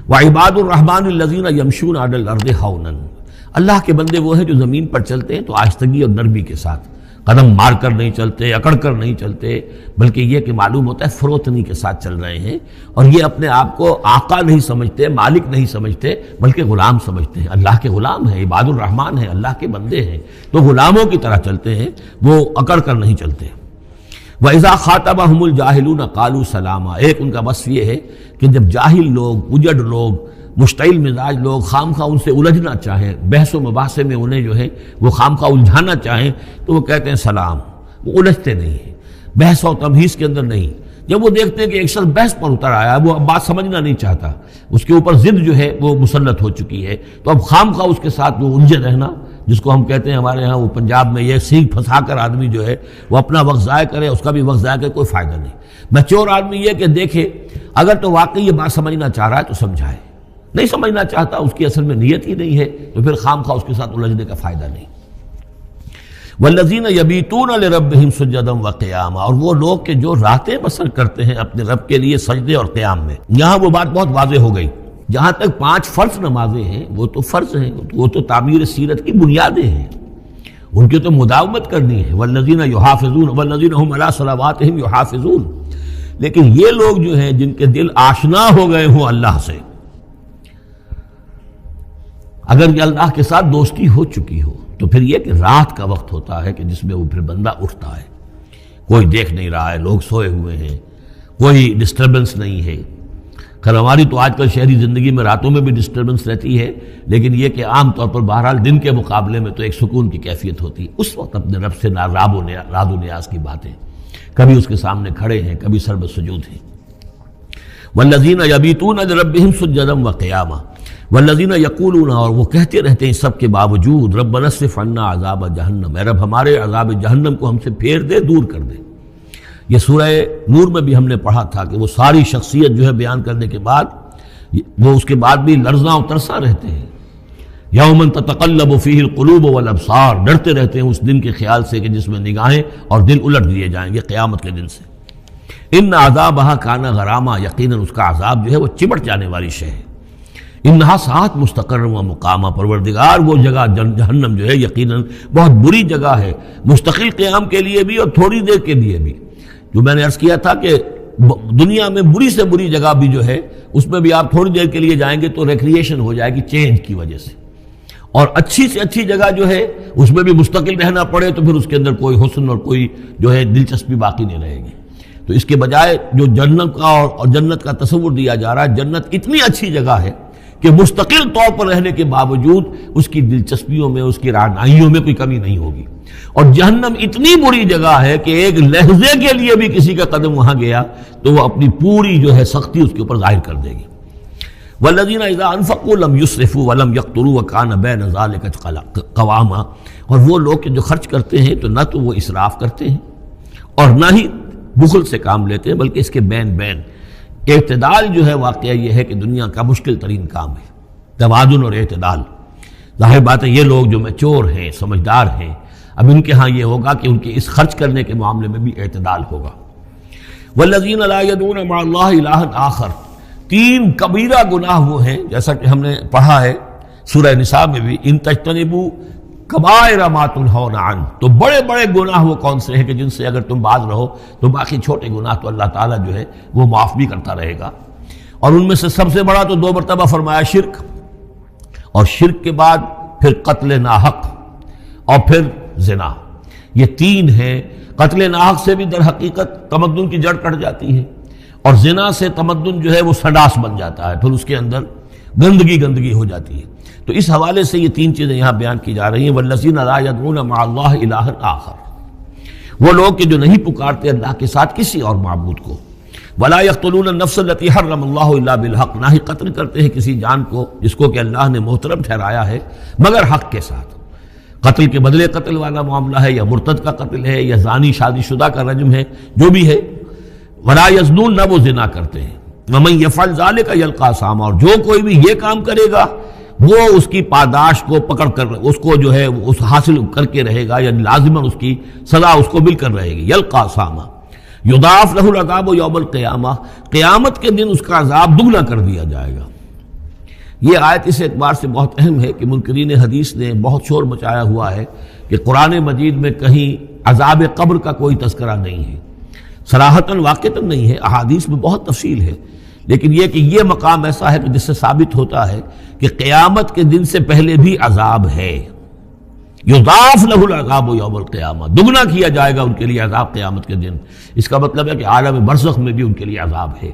وعباد الرحمن الذین یمشون علی الارض ہونا، اللہ کے بندے وہ ہیں جو زمین پر چلتے ہیں تو آہستگی اور نرمی کے ساتھ، قدم مار کر نہیں چلتے، اکڑ کر نہیں چلتے، بلکہ یہ کہ معلوم ہوتا ہے فروتنی کے ساتھ چل رہے ہیں، اور یہ اپنے آپ کو آقا نہیں سمجھتے، مالک نہیں سمجھتے، بلکہ غلام سمجھتے ہیں، اللہ کے غلام ہیں، عباد الرحمن ہیں، اللہ کے بندے ہیں، تو غلاموں کی طرح چلتے ہیں، وہ اکڑ کر نہیں چلتے۔ وَإِذَا خَاطَبَهُمُ الْجَاهِلُونَ قَالُوا سَلَامًا، ایک ان کا وصف یہ ہے کہ جب جاہل لوگ، اجڑ لوگ، مشتعل مزاج لوگ خام خواہ ان سے الجھنا چاہیں، بحث و مباحثے میں انہیں جو ہے وہ خام خواہ الجھانا چاہیں تو وہ کہتے ہیں سلام، وہ الجھتے نہیں ہیں، بحث و تمہیز کے اندر نہیں۔ جب وہ دیکھتے ہیں کہ ایک شخص بحث پر اتر آیا، وہ اب بات سمجھنا نہیں چاہتا، اس کے اوپر ضد جو ہے وہ مسلط ہو چکی ہے، تو اب خام خواہ اس کے ساتھ وہ الجھے رہنا، جس کو ہم کہتے ہیں ہمارے ہاں وہ پنجاب میں یہ سینگ پھنسا کر آدمی جو ہے وہ اپنا وقت ضائع کرے، اس کا بھی وقت ضائع کرے، کوئی فائدہ نہیں۔ میچور آدمی یہ کہ دیکھے اگر تو واقعی یہ بات سمجھنا چاہ رہا ہے تو سمجھائے، نہیں سمجھنا چاہتا، اس کی اصل میں نیت ہی نہیں ہے، تو پھر خام خواہ اس کے ساتھ الجھنے کا فائدہ نہیں۔ والذین یبیتون لربہم سجدا وقیاما، اور وہ لوگ کہ جو راتیں بسر کرتے ہیں اپنے رب کے لیے سجدے اور قیام میں۔ یہاں وہ بات بہت واضح ہو گئی، جہاں تک 5 فرض نمازیں ہیں وہ تو فرض ہیں، وہ تو تعمیر سیرت کی بنیادیں ہیں، ان کی تو مداومت کرنی ہے۔ والذین یحافظون والذین هم علی صلواتہم یحافظون، لیکن یہ لوگ جو ہیں جن کے دل آشنا ہو گئے ہوں اللہ سے، اگر یہ اللہ کے ساتھ دوستی ہو چکی ہو، تو پھر یہ کہ رات کا وقت ہوتا ہے کہ جس میں وہ پھر بندہ اٹھتا ہے، کوئی دیکھ نہیں رہا ہے، لوگ سوئے ہوئے ہیں، کوئی ڈسٹربنس نہیں ہے۔ خیر ہماری تو آج کل شہری زندگی میں راتوں میں بھی ڈسٹربنس رہتی ہے، لیکن یہ کہ عام طور پر بہرحال دن کے مقابلے میں تو ایک سکون کی کیفیت ہوتی ہے، اس وقت اپنے رب سے راد و نیاز کی باتیں، کبھی اس کے سامنے کھڑے ہیں، کبھی سر بسجود ہیں۔ والذین یبیتون لربہم سجدا وقیاما والذین یقولون، اور وہ کہتے رہتے ہیں سب کے باوجود، ربنا اصرف عنا عذاب جہنم، اے رب ہمارے عذاب جہنم کو ہم سے پھیر دے، دور کر دے۔ یہ سورہ نور میں بھی ہم نے پڑھا تھا کہ وہ ساری شخصیت جو ہے بیان کرنے کے بعد وہ اس کے بعد بھی لرزاں و ترساں رہتے ہیں، یوما تتقلب فیہ القلوب والابصار، ڈرتے رہتے ہیں اس دن کے خیال سے کہ جس میں نگاہیں اور دل الٹ دیے جائیں گے قیامت کے دن سے۔ ان عذابہا کان غراما، یقیناً اس کا عذاب جو ہے وہ چمٹ جانے والی شے ہے۔ انہا ساعت مستقر و مقامہ، پروردگار وہ جگہ جہنم جو ہے یقیناً بہت بری جگہ ہے، مستقل قیام کے لیے بھی اور تھوڑی دیر کے لیے بھی۔ جو میں نے عرض کیا تھا کہ دنیا میں بری سے بری جگہ بھی جو ہے اس میں بھی آپ تھوڑی دیر کے لیے جائیں گے تو ریکریشن ہو جائے گی چینج کی وجہ سے، اور اچھی سے اچھی جگہ جو ہے اس میں بھی مستقل رہنا پڑے تو پھر اس کے اندر کوئی حسن اور کوئی جو ہے دلچسپی باقی نہیں رہے گی۔ تو اس کے بجائے جو جنت کا اور جنت کا تصور دیا جا رہا ہے، جنت اتنی اچھی جگہ ہے کہ مستقل طور پر رہنے کے باوجود اس کی دلچسپیوں میں، اس کی رعنائیوں میں کوئی کمی نہیں ہوگی، اور جہنم اتنی بری جگہ ہے کہ ایک لحظے کے لیے بھی کسی کا قدم وہاں گیا تو وہ اپنی پوری جو ہے سختی اس کے اوپر ظاہر کر دے گی۔ والذین اذا انفقوا لم یسرفوا ولم یقتروا وکان بین ذلک قواما، اور وہ لوگ کہ جو خرچ کرتے ہیں تو نہ تو وہ اسراف کرتے ہیں اور نہ ہی بخل سے کام لیتے ہیں، بلکہ اس کے بین اعتدال جو ہے واقعہ یہ ہے کہ دنیا کا مشکل ترین کام ہے، توازن اور اعتدال۔ ظاہر بات ہے یہ لوگ جو میچور ہیں، سمجھدار ہیں، اب ان کے ہاں یہ ہوگا کہ ان کے اس خرچ کرنے کے معاملے میں بھی اعتدال ہوگا۔ والذین لا یدعون مع اللہ الہا آخر، 3 کبیرہ گناہ وہ ہیں جیسا کہ ہم نے پڑھا ہے سورہ نساء میں بھی، ان تجتنبوا کبائر ما تنہون عنہ، تو بڑے بڑے گناہ وہ کون سے ہیں کہ جن سے اگر تم باز رہو تو باقی چھوٹے گناہ تو اللہ تعالیٰ جو ہے وہ معاف بھی کرتا رہے گا۔ اور ان میں سے سب سے بڑا تو 2 مرتبہ فرمایا شرک، اور شرک کے بعد پھر قتل ناحق اور پھر زنا، یہ 3 ہیں۔ قتل ناحق سے بھی در حقیقت تمدن کی جڑ کٹ جاتی ہے، اور زنا سے تمدن جو ہے وہ سڈاس بن جاتا ہے، پھر اس کے اندر گندگی ہو جاتی ہے۔ تو اس حوالے سے یہ 3 چیزیں یہاں بیان کی جا رہی ہیں۔ والذین لا یدعون مع اللہ الہا آخر، وہ لوگ کہ جو نہیں پکارتے اللہ کے ساتھ کسی اور معبود کو۔ ولا یقتلون النفس التي حرم اللہ الا بالحق، نہ ہی قتل کرتے ہیں کسی جان کو جس کو کہ اللہ نے محترم ٹھہرایا ہے مگر حق کے ساتھ۔ قتل کے بدلے قتل والا معاملہ ہے، یا مرتد کا قتل ہے، یا زانی شادی شدہ کا رجم ہے، جو بھی ہے۔ ولا یزنون، نہ وہ زنا کرتے ہیں۔ ومن یفعل ذلک یلقى اثاما، اور جو کوئی بھی یہ کام کرے گا وہ اس کی پاداش کو پکڑ کر اس کو جو ہے اس حاصل کر کے رہے گا، یعنی لازماً اس کی سزا اس کو مل کر رہے گی۔ یلقى اثاما یضاعف له العذاب یوم القیامہ، قیامت کے دن اس کا عذاب دگنا کر دیا جائے گا۔ یہ آیت اس اعتبار سے بہت اہم ہے کہ منکرین حدیث نے بہت شور مچایا ہوا ہے کہ قرآن مجید میں کہیں عذاب قبر کا کوئی تذکرہ نہیں ہے، صراحتاً واقعتاً نہیں ہے، احادیث میں بہت تفصیل ہے، لیکن یہ کہ یہ مقام ایسا ہے کہ جس سے ثابت ہوتا ہے کہ قیامت کے دن سے پہلے بھی عذاب ہے، یضاعف لہ العذاب یوم القیامہ، دگنا کیا جائے گا ان کے لیے عذاب قیامت کے دن۔ اس کا مطلب ہے کہ عالم برزخ میں بھی ان کے لیے عذاب ہے۔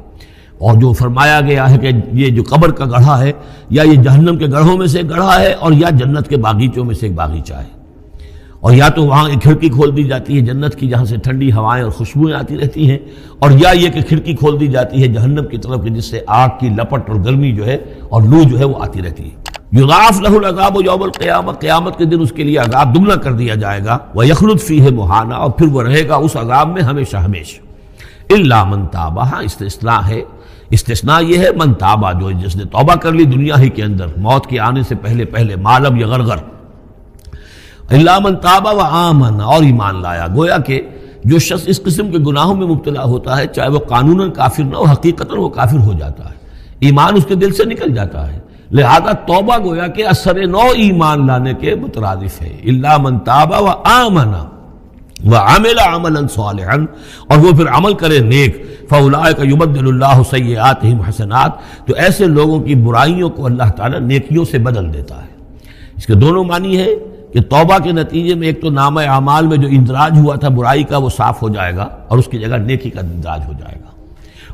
اور جو فرمایا گیا ہے کہ یہ جو قبر کا گڑھا ہے یا یہ جہنم کے گڑھوں میں سے ایک گڑھا ہے اور یا جنت کے باغیچوں میں سے ایک باغیچہ ہے، اور یا تو وہاں ایک کھڑکی کھول دی جاتی ہے جنت کی جہاں سے ٹھنڈی ہوائیں اور خوشبوئیں آتی رہتی ہیں، اور یا یہ کہ کھڑکی کھول دی جاتی ہے جہنم کی طرف جس سے آگ کی لپٹ اور گرمی جو ہے اور لو جو ہے وہ آتی رہتی ہے۔ یضاعف لہ العذاب یوم القیامہ، قیامت کے دن اس کے لیے عذاب دگنا کر دیا جائے گا، ویخلد فیہ مہانا، اور پھر وہ رہے گا اس عذاب میں ہمیشہ ہمیشہ۔ الا من تاب، ہاں استثناء ہے، استثناء یہ ہے من تابہ، جو جس نے توبہ کر لی دنیا ہی کے اندر موت کے آنے سے پہلے ما لم یغرغر، الا من تابہ وآمن، اور ایمان لایا۔ گویا کہ جو شخص اس قسم کے گناہوں میں مبتلا ہوتا ہے چاہے وہ قانوناً کافر نہ ہو، حقیقتاً وہ کافر ہو جاتا ہے، ایمان اس کے دل سے نکل جاتا ہے، لہذا توبہ گویا کہ اثر نو ایمان لانے کے مترادف ہے۔ الا من تابہ وآمن وعمل عملا صالحا، اور وہ پھر عمل کرے نیک، فاولئک یبدل اللہ سیئاتہم حسنات، تو ایسے لوگوں کی برائیوں کو اللہ تعالیٰ نیکیوں سے بدل دیتا ہے۔ اس کے دونوں معنی ہے کہ توبہ کے نتیجے میں ایک تو نامہ اعمال میں جو اندراج ہوا تھا برائی کا وہ صاف ہو جائے گا اور اس کی جگہ نیکی کا اندراج ہو جائے گا،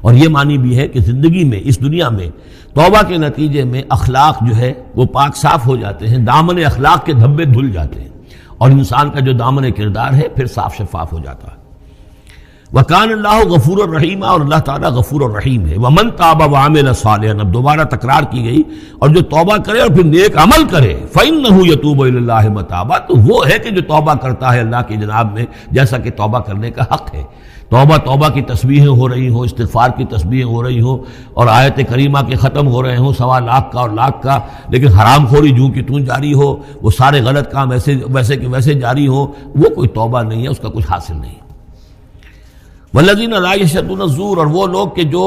اور یہ معنی بھی ہے کہ زندگی میں اس دنیا میں توبہ کے نتیجے میں اخلاق جو ہے وہ پاک صاف ہو جاتے ہیں، دامن اخلاق کے دھبے دھل جاتے ہیں، اور انسان کا جو دامن کردار ہے پھر صاف شفاف ہو جاتا ہے۔ وَكَانَ اللَّهُ غَفُورًا رَحِيمًا، اور اللہ تعالیٰ غفور الرحیم ہے۔ وَمَن تَابَ وَعَمِلَ صَالِحًا، اب دوبارہ تکرار کی گئی، اور جو توبہ کرے اور پھر نیک عمل کرے، فَإِنَّهُ يَتُوبُ إِلَى اللَّهِ مَتَابًا، تو وہ ہے کہ جو توبہ کرتا ہے اللہ کی جناب میں جیسا کہ توبہ کرنے کا حق ہے۔ توبہ کی تسبیحیں ہو رہی ہوں، استغفار کی تسبیحیں ہو رہی ہوں، اور آیت کریمہ کے ختم ہو رہے ہوں 1.25 لاکھ کا اور لاکھ کا، لیکن حرام خوری جوں کی توں جاری ہو، وہ سارے غلط کام ویسے کہ ویسے جاری ہوں، وہ کوئی توبہ نہیں ہے، اس کا کچھ حاصل نہیں۔ والذین لا یشهدون الزور، اور وہ لوگ کہ جو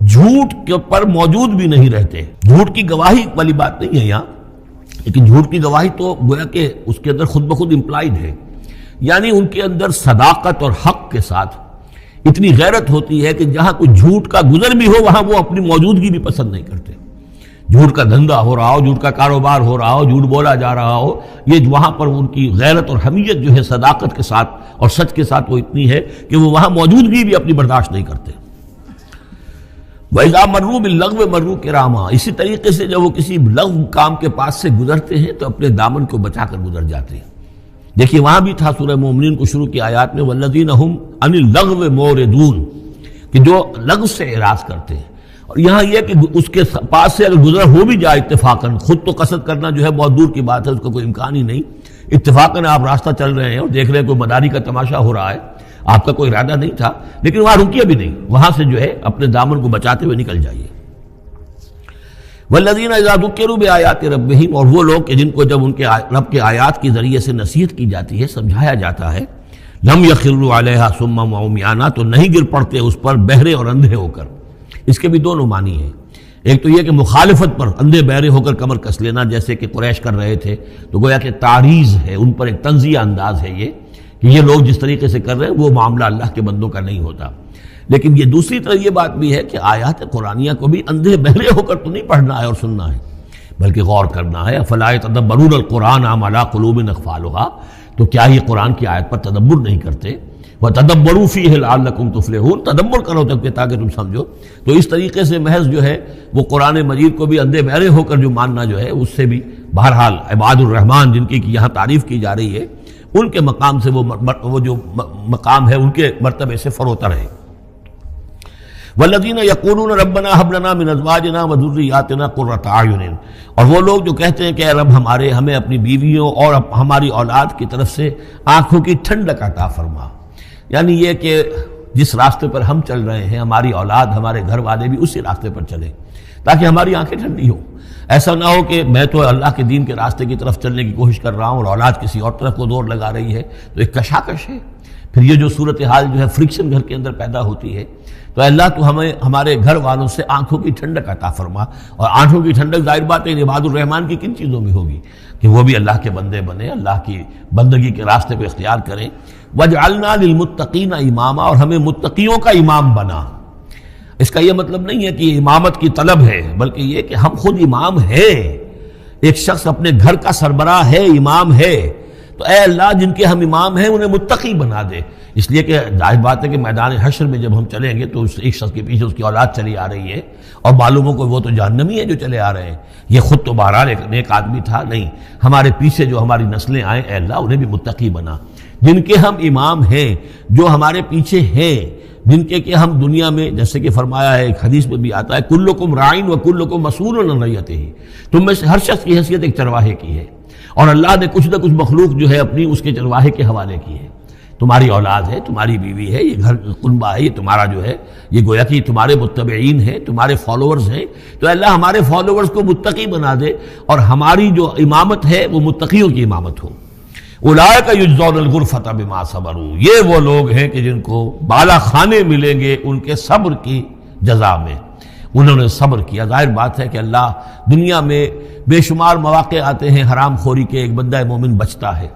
جھوٹ کے پر موجود بھی نہیں رہتے۔ جھوٹ کی گواہی والی بات نہیں ہے یہاں، لیکن جھوٹ کی گواہی تو گویا کہ اس کے اندر خود بخود امپلائڈ ہے، یعنی ان کے اندر صداقت اور حق کے ساتھ اتنی غیرت ہوتی ہے کہ جہاں کوئی جھوٹ کا گزر بھی ہو وہاں وہ اپنی موجودگی بھی پسند نہیں کرتے۔ جھوٹ کا دھندا ہو رہا ہو، جھوٹ کا کاروبار ہو رہا ہو، جھوٹ بولا جا رہا ہو، یہ وہاں پر ان کی غیرت اور حمیت جو ہے صداقت کے ساتھ اور سچ کے ساتھ وہ اتنی ہے کہ وہ وہاں موجودگی بھی اپنی برداشت نہیں کرتے۔ وَإِذَا مَرُّوا بِاللَّغْوِ مَرُّوا كِرَامًا، اسی طریقے سے جب وہ کسی لغو کام کے پاس سے گزرتے ہیں تو اپنے دامن کو بچا کر گزر جاتے ہیں۔ دیکھیے وہاں بھی تھا سورہ مومنین کو شروع کی آیات میں وَالَّذِينَ هُمْ عَنِ اللَّغْوِ مُعْرِضُونَ، کہ جو لغو سے اعراض کرتے ہیں، اور یہاں یہ کہ اس کے پاس سے اگر گزر ہو بھی جائے اتفاقاً، خود تو قصد کرنا جو ہے بہت دور کی بات ہے، اس کا کوئی امکان ہی نہیں، اتفاقاً آپ راستہ چل رہے ہیں اور دیکھ رہے ہیں کوئی مداری کا تماشا ہو رہا ہے، آپ کا کوئی ارادہ نہیں تھا، لیکن وہاں رکیے بھی نہیں، وہاں سے جو ہے اپنے دامن کو بچاتے ہوئے نکل جائیے۔ والذین اذا ذکروا بآیات ربہم، اور وہ لوگ کہ جن کو جب ان کے رب کے آیات کے ذریعے سے نصیحت کی جاتی ہے، سمجھایا جاتا ہے، لم یخروا علیہا صما وعمیانا، تو نہیں گر پڑتے اس پر بہرے اور اندھے ہو کر۔ اس کے بھی دونوں معنی ہیں، ایک تو یہ کہ مخالفت پر اندھے بہرے ہو کر کمر کس لینا جیسے کہ قریش کر رہے تھے، تو گویا کہ تعریض ہے، ان پر ایک تنزیہ انداز ہے یہ کہ یہ لوگ جس طریقے سے کر رہے ہیں وہ معاملہ اللہ کے بندوں کا نہیں ہوتا۔ لیکن یہ دوسری طرف یہ بات بھی ہے کہ آیات قرآنیہ کو بھی اندھے بہرے ہو کر تو نہیں پڑھنا ہے اور سننا ہے، بلکہ غور کرنا ہے۔ افلا یتدبرون القرآن ام علی قلوب اقفالها، تو کیا یہ قرآن کی آیت پر تدبر نہیں کرتے؟ وَتَدَبَّرُوا فِيهِ لَعَلَّكُمْ تُفْلِحُونَ، تدبر کرو تاکہ تم سمجھو۔ تو اس طریقے سے محض جو ہے وہ قرآن مجید کو بھی اندھے بہرے ہو کر جو ماننا جو ہے اس سے بھی بہرحال عباد الرحمن جن کی یہاں تعریف کی جا رہی ہے ان کے مقام سے وہ جو مقام ہے ان کے مرتبے سے فروتر ہے۔ وَالَّذِينَ يَقُولُونَ رَبَّنَا هَبْ لَنَا مِنْ أَزْوَاجِنَا وَذُرِّيَّاتِنَا قُرَّةَ أَعْيُنٍ، اور وہ لوگ جو کہتے ہیں کہ اے رب ہمیں اپنی بیویوں اور ہماری اولاد کی طرف سے آنکھوں کی ٹھنڈک عطا فرما، یعنی یہ کہ جس راستے پر ہم چل رہے ہیں ہماری اولاد ہمارے گھر والے بھی اسی راستے پر چلیں تاکہ ہماری آنکھیں ٹھنڈی ہوں۔ ایسا نہ ہو کہ میں تو اللہ کے دین کے راستے کی طرف چلنے کی کوشش کر رہا ہوں اور اولاد کسی اور طرف کو دور لگا رہی ہے، تو ایک کشاکش ہے۔ پھر یہ جو صورتحال جو ہے فرکشن گھر کے اندر پیدا ہوتی ہے، تو اللہ تو ہمیں ہمارے گھر والوں سے آنکھوں کی ٹھنڈک عطا فرما، اور آنکھوں کی ٹھنڈک ظاہر بات ہے عباد الرحمن کی کن چیزوں میں ہوگی کہ وہ بھی اللہ کے بندے بنے، اللہ کی بندگی کے راستے کو اختیار کریں۔ وَجْعَلْنَا لِلْمُتَّقِينَ إِمَامًا، اور ہمیں متقیوں کا امام بنا۔ اس کا یہ مطلب نہیں ہے کہ امامت کی طلب ہے، بلکہ یہ کہ ہم خود امام ہیں۔ ایک شخص اپنے گھر کا سربراہ ہے، امام ہے، تو اے اللہ جن کے ہم امام ہیں انہیں متقی بنا دے۔ اس لیے کہ ظاہر بات ہے کہ میدان حشر میں جب ہم چلیں گے تو ایک شخص کے پیچھے اس کی اولاد چلی آ رہی ہے، اور معلوم ہو کہ وہ تو جہنمی ہے جو چلے آ رہے ہیں، یہ خود تو بہرحال ایک نیک آدمی تھا نہیں، ہمارے پیچھے جو ہماری نسلیں آئیں اے اللہ انہیں بھی متقی بنا۔ جن کے ہم امام ہیں، جو ہمارے پیچھے ہیں، جن کے کہ ہم دنیا میں جیسے کہ فرمایا ہے ایک حدیث میں بھی آتا ہے کلکم راعٍ وکلکم مسئول عن رعیتہ، تم میں سے ہر شخص کی حیثیت ایک چرواہے کی ہے، اور اللہ نے کچھ نہ کچھ مخلوق جو ہے اپنی اس کے چرواہے کے حوالے کی ہے۔ تمہاری اولاد ہے، تمہاری بیوی ہے، یہ گھر کنبہ ہے، یہ تمہارا جو ہے یہ گویا کہ تمہارے متبعین ہیں، تمہارے فالوورز ہیں، تو اللہ ہمارے فالوورز کو متقی بنا دے، اور ہماری جو امامت ہے وہ متقیوں کی امامت ہو۔ اولئک یجزون الغرفۃ بما صبروا، یہ وہ لوگ ہیں کہ جن کو بالا خانے ملیں گے ان کے صبر کی جزا میں، انہوں نے صبر کیا۔ ظاہر بات ہے کہ اللہ دنیا میں بے شمار مواقع آتے ہیں حرام خوری کے، ایک بندہ مومن بچتا ہے،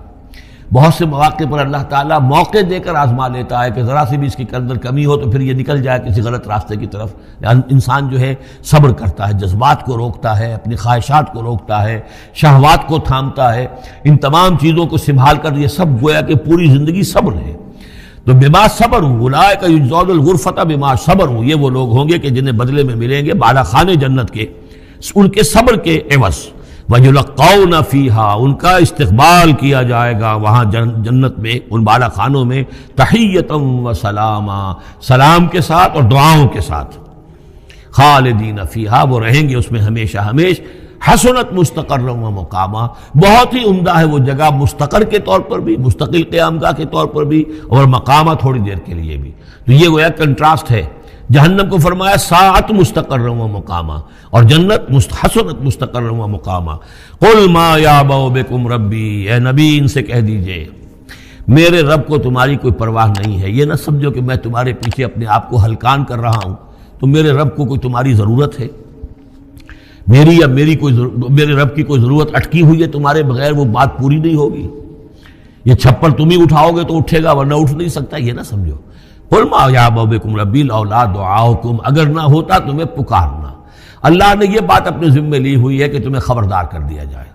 بہت سے مواقع پر اللہ تعالیٰ موقع دے کر آزما لیتا ہے کہ ذرا سی بھی اس کے اندر کمی ہو تو پھر یہ نکل جائے کسی غلط راستے کی طرف۔ انسان جو ہے صبر کرتا ہے، جذبات کو روکتا ہے، اپنی خواہشات کو روکتا ہے، شہوات کو تھامتا ہے، ان تمام چیزوں کو سنبھال کر یہ سب گویا کہ پوری زندگی صبر ہے۔ تو بما صبروا اولئک یجزون الغرفۃ بما صبروا، یہ وہ لوگ ہوں گے کہ جنہیں بدلے میں ملیں گے بالا خانے جنت کے ان کے صبر کے عوض۔ وَيُلَقَّوْنَ فِيهَا، ان کا استقبال کیا جائے گا وہاں جنت میں، ان بالا خانوں میں، تحیۃ وسلاما، سلام کے ساتھ اور دعاؤں کے ساتھ۔ خالدین فیہا، وہ رہیں گے اس میں ہمیشہ ہمیش۔ حسنت مستقرا و مقاما، بہت ہی عمدہ ہے وہ جگہ، مستقر کے طور پر بھی، مستقل قیام گاہ کے طور پر بھی، اور مقامہ تھوڑی دیر کے لیے بھی۔ تو یہ گویا کنٹراسٹ ہے۔ جہنم کو فرمایا ساعت مستقر و مقامہ، اور جنت حسنت مستقر و مقامہ۔ قل ما یعبأ بکم ربی، اے نبی ان سے کہہ دیجئے میرے رب کو تمہاری کوئی پرواہ نہیں ہے۔ یہ نہ سمجھو کہ میں تمہارے پیچھے اپنے آپ کو ہلکان کر رہا ہوں، تو میرے رب کو کوئی تمہاری ضرورت ہے؟ میری یا میرے رب کی کوئی ضرورت اٹکی ہوئی ہے تمہارے بغیر، وہ بات پوری نہیں ہوگی؟ یہ چھپر تم ہی اٹھاؤ گے تو اٹھے گا، ورنہ اٹھ نہیں سکتا، یہ نہ سمجھو۔ قل ما یعبأ بکم ربی لولا دعاؤکم، اگر نہ ہوتا تمہیں پکارنا۔ اللہ نے یہ بات اپنے ذمے لی ہوئی ہے کہ تمہیں خبردار کر دیا جائے۔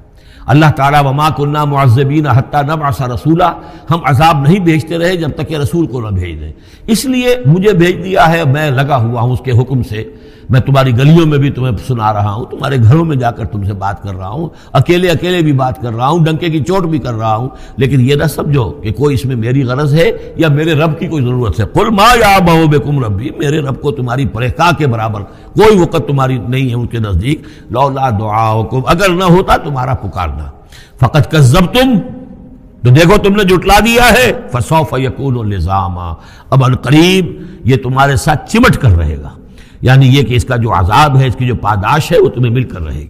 اللہ تعالیٰ وما کنا معذبین حتی نبعث رسولا، ہم عذاب نہیں بھیجتے رہے جب تک کہ رسول کو نہ بھیج دیں، اس لیے مجھے بھیج دیا ہے، میں لگا ہوا ہوں اس کے حکم سے۔ میں تمہاری گلیوں میں بھی تمہیں سنا رہا ہوں، تمہارے گھروں میں جا کر تم سے بات کر رہا ہوں، اکیلے اکیلے بھی بات کر رہا ہوں، ڈنکے کی چوٹ بھی کر رہا ہوں، لیکن یہ نہ سمجھو کہ کوئی اس میں میری غرض ہے یا میرے رب کی کوئی ضرورت ہے۔ قل ما یعبأ بکم ربی، میرے رب کو تمہاری پرہکا کے برابر کوئی وقت تمہاری نہیں ہے ان کے نزدیک۔ لولا دعاؤکم، اگر نہ ہوتا تمہارا پکارنا۔ فقد کذبتم، تو دیکھو تم نے جھٹلا دیا ہے۔ فسوف یکون لزاما، اب عنقریب یہ تمہارے ساتھ چمٹ کر رہے گا، یعنی یہ کہ اس کا جو عذاب ہے، اس کی جو پاداش ہے وہ تمہیں مل کر رہے گی۔